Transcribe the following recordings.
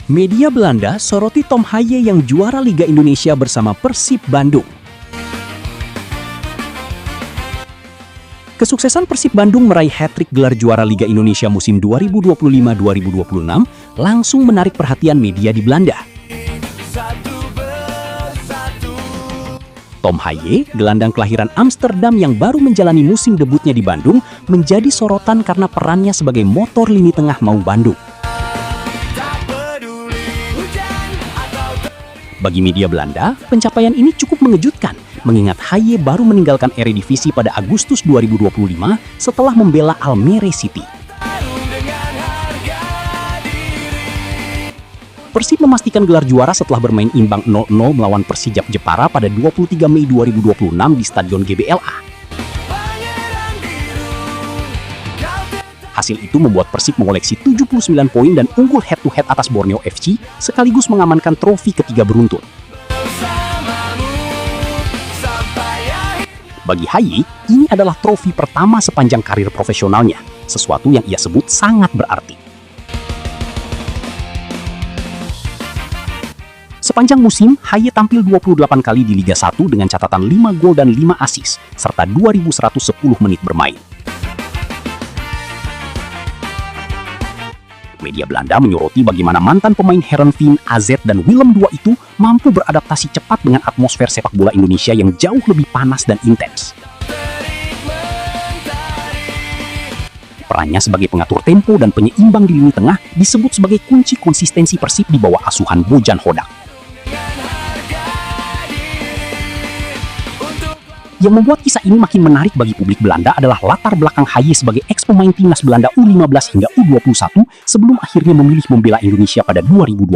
Media Belanda soroti Tom Haaien yang juara Liga Indonesia bersama Persib Bandung. Kesuksesan Persib Bandung meraih hat-trick gelar juara Liga Indonesia musim 2025-2026 langsung menarik perhatian media di Belanda. Tom Haaien, gelandang kelahiran Amsterdam yang baru menjalani musim debutnya di Bandung, menjadi sorotan karena perannya sebagai motor lini tengah Mau Bandung. Bagi media Belanda, pencapaian ini cukup mengejutkan, mengingat Haaien baru meninggalkan Eredivisie pada Agustus 2025 setelah membela Almere City. Persib memastikan gelar juara setelah bermain imbang 0-0 melawan Persijap Jepara pada 23 Mei 2026 di Stadion GBLA. Hasil itu membuat Persib mengoleksi 79 poin dan unggul head-to-head atas Borneo FC, sekaligus mengamankan trofi ketiga beruntun. Bagi Haaien, ini adalah trofi pertama sepanjang karir profesionalnya, sesuatu yang ia sebut sangat berarti. Sepanjang musim, Haaien tampil 28 kali di Liga 1 dengan catatan 5 gol dan 5 assist, serta 2.110 menit bermain. Media Belanda menyoroti bagaimana mantan pemain Heerenveen, AZ, dan Willem II itu mampu beradaptasi cepat dengan atmosfer sepak bola Indonesia yang jauh lebih panas dan intens. Perannya sebagai pengatur tempo dan penyeimbang di lini tengah disebut sebagai kunci konsistensi Persib di bawah asuhan Bojan Hodak. Yang membuat kisah ini makin menarik bagi publik Belanda adalah latar belakang Haaien sebagai ex-pemain timnas Belanda U15 hingga U21 sebelum akhirnya memilih membela Indonesia pada 2024.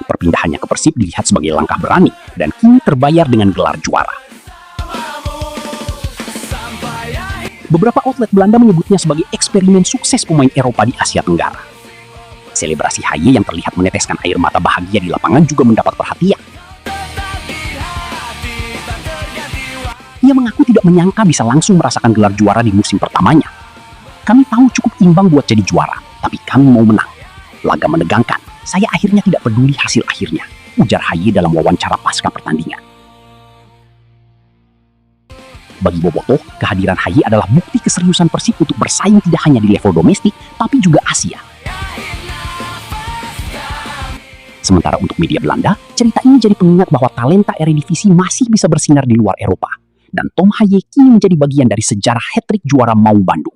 Perpindahannya ke Persib dilihat sebagai langkah berani dan kini terbayar dengan gelar juara. Beberapa outlet Belanda menyebutnya sebagai eksperimen sukses pemain Eropa di Asia Tenggara. Selebrasi Haaien yang terlihat meneteskan air mata bahagia di lapangan juga mendapat perhatian. Ia mengaku tidak menyangka bisa langsung merasakan gelar juara di musim pertamanya. Kami tahu cukup imbang buat jadi juara, tapi kami mau menang. Laga menegangkan, saya akhirnya tidak peduli hasil akhirnya, ujar Haaien dalam wawancara pasca pertandingan. Bagi Bobotoh, kehadiran Haaien adalah bukti keseriusan Persib untuk bersaing tidak hanya di level domestik, tapi juga Asia. Sementara untuk media Belanda, cerita ini jadi pengingat bahwa talenta Eredivisie masih bisa bersinar di luar Eropa. Dan Tom Haaien kini menjadi bagian dari sejarah hat-trick juara Mau Bandung.